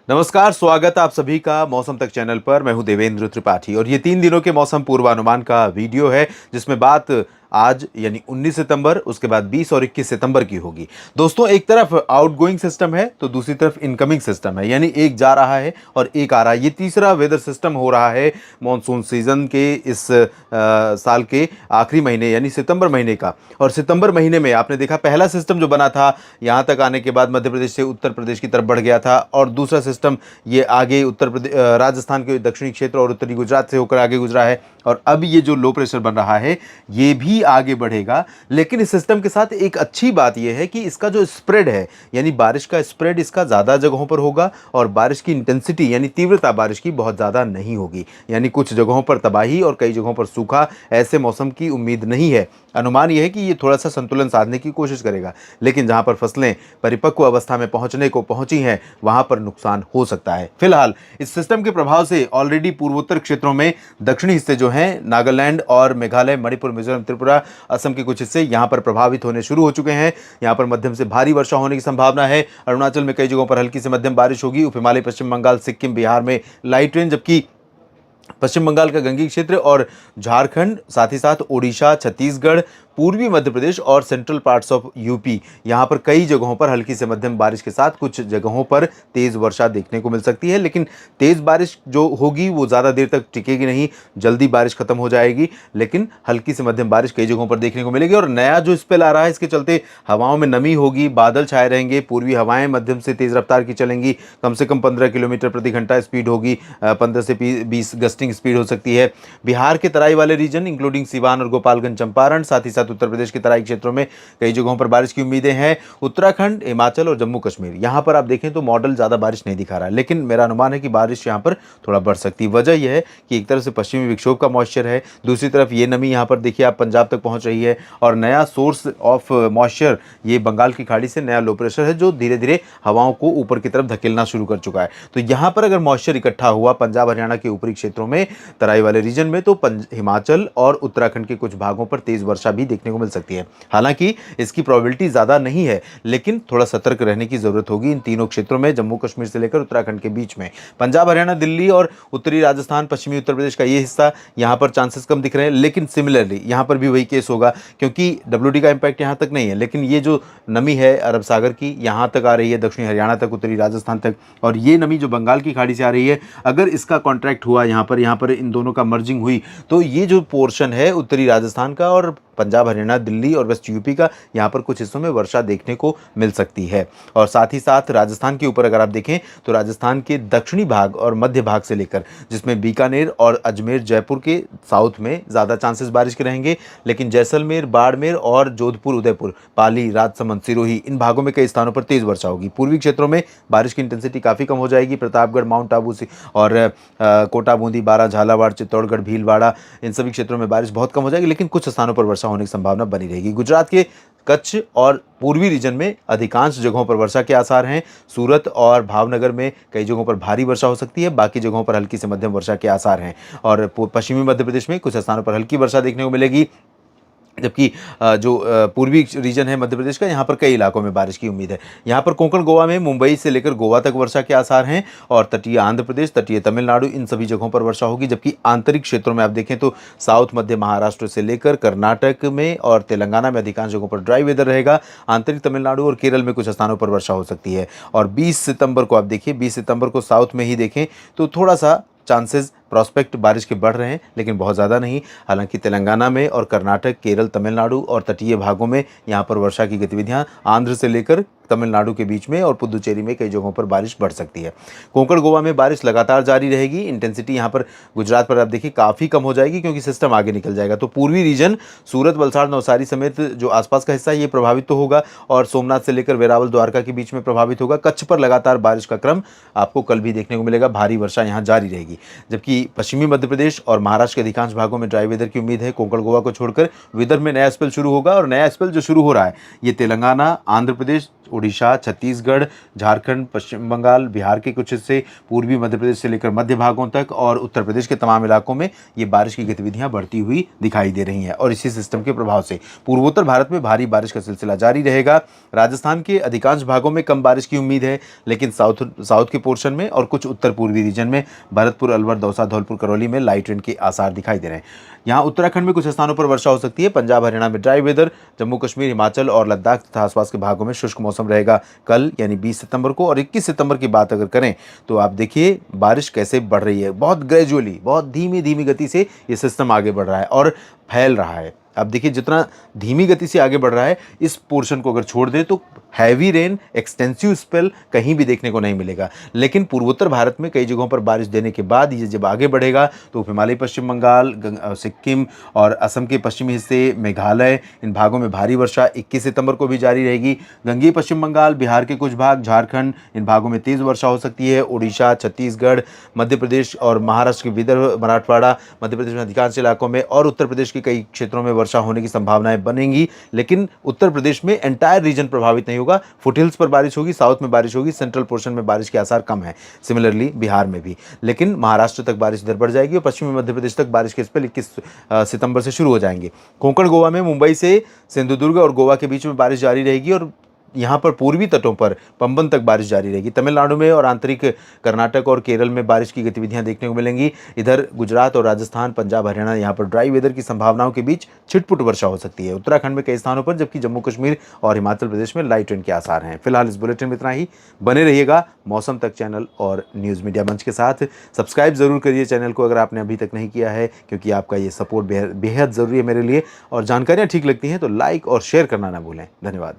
नमस्कार, स्वागत है आप सभी का मौसम तक चैनल पर। मैं हूं देवेंद्र त्रिपाठी और ये 3 दिनों के मौसम पूर्वानुमान का वीडियो है जिसमें बात आज यानी 19 सितंबर, उसके बाद 20 और 21 सितंबर की होगी। दोस्तों, एक तरफ आउटगोइंग सिस्टम है तो दूसरी तरफ इनकमिंग सिस्टम है, यानी एक जा रहा है और एक आ रहा है। ये तीसरा वेदर सिस्टम हो रहा है मॉनसून सीजन के इस साल के आखिरी महीने यानी सितंबर महीने का। और सितंबर महीने में आपने देखा पहला सिस्टम जो बना था यहाँ तक आने के बाद मध्य प्रदेश से उत्तर प्रदेश की तरफ बढ़ गया था, और दूसरा सिस्टम ये आगे उत्तर प्रदेश राजस्थान के दक्षिणी क्षेत्र और उत्तरी गुजरात से होकर आगे गुजरा है। और अब ये जो लो प्रेशर बन रहा है ये भी आगे बढ़ेगा। लेकिन इस सिस्टम के साथ एक अच्छी बात यह है कि इसका जो स्प्रेड है यानी बारिश का स्प्रेड इसका ज़्यादा जगहों पर होगा, और बारिश की इंटेंसिटी यानी तीव्रता बारिश की बहुत ज़्यादा नहीं होगी। यानी कुछ जगहों पर तबाही और कई जगहों पर सूखा, ऐसे मौसम की उम्मीद नहीं है। अनुमान यह है कि ये थोड़ा सा संतुलन साधने की कोशिश करेगा, लेकिन जहां पर फसलें परिपक्व अवस्था में पहुंचने को पहुंची हैं वहां पर नुकसान हो सकता है। फिलहाल इस सिस्टम के प्रभाव से ऑलरेडी पूर्वोत्तर क्षेत्रों में दक्षिणी हिस्से जो हैं नागालैंड और मेघालय, मणिपुर, मिजोरम, त्रिपुरा, असम के कुछ हिस्से यहां पर प्रभावित होने शुरू हो चुके हैं। यहां पर मध्यम से भारी वर्षा होने की संभावना है। अरुणाचल में कई जगहों पर हल्की से मध्यम बारिश होगी। उप हिमालय, पश्चिम बंगाल, सिक्किम, बिहार में लाइट रेन, जबकि पश्चिम बंगाल का गंगी क्षेत्र और झारखंड, साथ ही साथ ओडिशा, छत्तीसगढ़, पूर्वी मध्य प्रदेश और सेंट्रल पार्ट्स ऑफ यूपी, यहाँ पर कई जगहों पर हल्की से मध्यम बारिश के साथ कुछ जगहों पर तेज़ वर्षा देखने को मिल सकती है। लेकिन तेज़ बारिश जो होगी वो ज़्यादा देर तक टिकेगी नहीं, जल्दी बारिश खत्म हो जाएगी। लेकिन हल्की से मध्यम बारिश कई जगहों पर देखने को मिलेगी। और नया जो स्पेल आ रहा है इसके चलते हवाओं में नमी होगी, बादल छाए रहेंगे, पूर्वी हवाएं मध्यम से तेज़ रफ्तार की चलेंगी, कम से कम 15 किलोमीटर प्रति घंटा स्पीड होगी, 15 से 20 गस्टिंग स्पीड हो सकती है। बिहार के तराई वाले रीजन इंक्लूडिंग सिवान और गोपालगंज, चंपारण, साथ ही साथ उत्तर प्रदेश के तराई क्षेत्रों में कई जगहों पर बारिश की उम्मीदें हैं। उत्तराखंड, हिमाचल और जम्मू कश्मीर, यहां पर आप देखें तो मॉडल ज्यादा बारिश नहीं दिखा रहा है, लेकिन मेरा अनुमान है कि बारिश यहां पर थोड़ा बढ़ सकती है। वजह यह है कि एक तरफ से पश्चिमी विक्षोभ का मॉइस्चर है, दूसरी तरफ ये नमी यहां पर देखिए आप पंजाब तक पहुंच रही है, और नया सोर्स ऑफ मॉइस्चर ये बंगाल की खाड़ी से नया लो प्रेशर है जो धीरे धीरे हवाओं को ऊपर की तरफ धकेलना शुरू कर चुका है। तो यहां पर अगर मॉइस्चर इकट्ठा हुआ पंजाब हरियाणा के ऊपरी क्षेत्रों में, तराई वाले रीजन में, तो हिमाचल और उत्तराखंड के कुछ भागों पर तेज वर्षा भी देखने को मिल सकती है। हालांकि इसकी प्रोबेबिलिटी ज्यादा नहीं है, लेकिन थोड़ा सतर्क रहने की जरूरत होगी इन तीनों क्षेत्रों में, जम्मू कश्मीर से लेकर उत्तराखंड के बीच में। पंजाब, हरियाणा, दिल्ली और उत्तरी राजस्थान, पश्चिमी उत्तर प्रदेश का ये हिस्सा, यहां पर चांसेस कम दिख रहे हैं। लेकिन सिमिलरली यहां पर भी वही केस होगा, क्योंकि WD का इंपैक्ट यहां तक नहीं है, लेकिन ये जो नमी है अरब सागर की यहां तक आ रही है, दक्षिणी हरियाणा तक, उत्तरी राजस्थान तक, और ये नमी जो बंगाल की खाड़ी से आ रही है, अगर इसका कॉन्ट्रैक्ट हुआ यहां पर इन दोनों का मर्जिंग हुई, तो ये जो पोर्शन है उत्तरी राजस्थान का और पंजाब, हरियाणा, दिल्ली और वेस्ट यूपी का, यहाँ पर कुछ हिस्सों में वर्षा देखने को मिल सकती है। और साथ ही साथ राजस्थान के ऊपर अगर आप देखें तो राजस्थान के दक्षिणी भाग और मध्य भाग से लेकर, जिसमें बीकानेर और अजमेर, जयपुर के साउथ में ज़्यादा चांसेस बारिश के रहेंगे, लेकिन जैसलमेर, बाड़मेर और जोधपुर, उदयपुर, पाली, राजसमंद, सिरोही, इन भागों में कई स्थानों पर तेज़ वर्षा होगी। पूर्वी क्षेत्रों में बारिश की इंटेंसिटी काफ़ी कम हो जाएगी। प्रतापगढ़, माउंट आबू और कोटा, बूंदी, बारा, झालावाड़, चित्तौड़गढ़, भीलवाड़ा, इन सभी क्षेत्रों में बारिश बहुत कम हो जाएगी, लेकिन कुछ स्थानों पर वर्षा होने की संभावना बनी रहेगी। गुजरात के कच्छ और पूर्वी रीजन में अधिकांश जगहों पर वर्षा के आसार हैं। सूरत और भावनगर में कई जगहों पर भारी वर्षा हो सकती है, बाकी जगहों पर हल्की से मध्यम वर्षा के आसार हैं। और पश्चिमी मध्य प्रदेश में कुछ स्थानों पर हल्की वर्षा देखने को मिलेगी, जबकि जो पूर्वी रीजन है मध्य प्रदेश का, यहाँ पर कई इलाकों में बारिश की उम्मीद है। यहाँ पर कोंकण गोवा में मुंबई से लेकर गोवा तक वर्षा के आसार हैं, और तटीय आंध्र प्रदेश, तटीय तमिलनाडु, इन सभी जगहों पर वर्षा होगी। जबकि आंतरिक क्षेत्रों में आप देखें तो साउथ मध्य महाराष्ट्र से लेकर कर्नाटक में और तेलंगाना में अधिकांश जगहों पर ड्राई वेदर रहेगा। आंतरिक तमिलनाडु और केरल में कुछ स्थानों पर वर्षा हो सकती है। और 20 सितंबर को आप देखिए, 20 सितंबर को साउथ में ही देखें तो थोड़ा सा चांसेस प्रॉस्पेक्ट बारिश के बढ़ रहे हैं, लेकिन बहुत ज़्यादा नहीं। हालांकि तेलंगाना में और कर्नाटक, केरल, तमिलनाडु और तटीय भागों में यहाँ पर वर्षा की गतिविधियाँ आंध्र से लेकर तमिलनाडु के बीच में और पुदुचेरी में कई जगहों पर बारिश बढ़ सकती है। कोंकण गोवा में बारिश लगातार जारी रहेगी। इंटेंसिटी यहाँ पर गुजरात पर आप देखिए काफ़ी कम हो जाएगी, क्योंकि सिस्टम आगे निकल जाएगा। तो पूर्वी रीजन सूरत, वलसाड़, नवसारी समेत जो आसपास का हिस्सा ये प्रभावित तो होगा, और सोमनाथ से लेकर वेरावल, द्वारका के बीच में प्रभावित होगा। कच्छ पर लगातार बारिश का क्रम आपको कल भी देखने को मिलेगा, भारी वर्षा यहाँ जारी रहेगी। जबकि पश्चिमी मध्य प्रदेश और महाराष्ट्र के अधिकांश भागों में ड्राई वेदर की उम्मीद है। कोंकण गोवा को छोड़कर विदर्भ में नया स्पेल शुरू होगा, और नया स्पेल जो शुरू हो रहा है ये तेलंगाना, आंध्र प्रदेश, उड़ीसा, छत्तीसगढ़, झारखंड, पश्चिम बंगाल, बिहार के कुछ हिस्से, पूर्वी मध्य प्रदेश से लेकर मध्य भागों तक और उत्तर प्रदेश के तमाम इलाकों में ये बारिश की गतिविधियां बढ़ती हुई दिखाई दे रही हैं। और इसी सिस्टम के प्रभाव से पूर्वोत्तर भारत में भारी बारिश का सिलसिला जारी रहेगा। राजस्थान के अधिकांश भागों में कम बारिश की उम्मीद है, लेकिन साउथ के पोर्शन में और कुछ उत्तर पूर्वी रीजन में भरतपुर, अलवर, दौसा, धौलपुर, करौली में लाइट रेन के आसार दिखाई दे रहे हैं। यहाँ उत्तराखंड में कुछ स्थानों पर वर्षा हो सकती है। पंजाब, हरियाणा में ड्राई वेदर, जम्मू कश्मीर, हिमाचल और लद्दाख तथा आसपास के भागों में शुष्क मौसम रहेगा कल यानी 20 सितंबर को। और 21 सितंबर की बात अगर करें तो आप देखिए बारिश कैसे बढ़ रही है। बहुत ग्रेजुअली, बहुत धीमी धीमी गति से ये सिस्टम आगे बढ़ रहा है और फैल रहा है। अब देखिए जितना धीमी गति से आगे बढ़ रहा है, इस पोर्शन को अगर छोड़ दे तो हैवी रेन, एक्सटेंसिव स्पेल कहीं भी देखने को नहीं मिलेगा। लेकिन पूर्वोत्तर भारत में कई जगहों पर बारिश देने के बाद ये जब आगे बढ़ेगा तो हिमालय, पश्चिम बंगाल, सिक्किम और असम के पश्चिमी हिस्से, मेघालय, इन भागों में भारी वर्षा 21 सितंबर को भी जारी रहेगी। गंगेय पश्चिम बंगाल, बिहार के कुछ भाग, झारखंड, इन भागों में तेज़ वर्षा हो सकती है। उड़ीसा, छत्तीसगढ़, मध्य प्रदेश और महाराष्ट्र के विदर्भ, मराठवाड़ा, मध्य प्रदेश में अधिकांश इलाकों में और उत्तर प्रदेश के कई क्षेत्रों में वर्षा होने की संभावनाएं बनेंगी। लेकिन उत्तर प्रदेश में एंटायर रीजन प्रभावित नहीं होगा। फुटहिल्स पर बारिश होगी, साउथ में बारिश होगी, सेंट्रल पोर्शन में बारिश के आसार कम है। सिमिलरली बिहार में भी, लेकिन महाराष्ट्र तक बारिश इधर बढ़ जाएगी और पश्चिमी मध्य प्रदेश तक बारिश के स्पेल 21 सितंबर से शुरू हो जाएंगे। कोंकण गोवा में मुंबई से सिंधुदुर्ग और गोवा के बीच में बारिश जारी रहेगी और यहाँ पर पूर्वी तटों पर पंबन तक बारिश जारी रहेगी। तमिलनाडु में और आंतरिक कर्नाटक और केरल में बारिश की गतिविधियां देखने को मिलेंगी। इधर गुजरात और राजस्थान, पंजाब, हरियाणा, यहाँ पर ड्राई वेदर की संभावनाओं के बीच छिटपुट वर्षा हो सकती है। उत्तराखंड में कई स्थानों पर, जबकि जम्मू कश्मीर और हिमाचल प्रदेश में लाइट रेन के आसार हैं। फिलहाल इस बुलेटिन में इतना ही। बने रहिएगा मौसम तक चैनल और न्यूज़ मीडिया मंच के साथ। सब्सक्राइब जरूर करिए चैनल को अगर आपने अभी तक नहीं किया है, क्योंकि आपका ये सपोर्ट बेहद ज़रूरी है मेरे लिए। और जानकारियाँ ठीक लगती हैं तो लाइक और शेयर करना ना भूलें। धन्यवाद।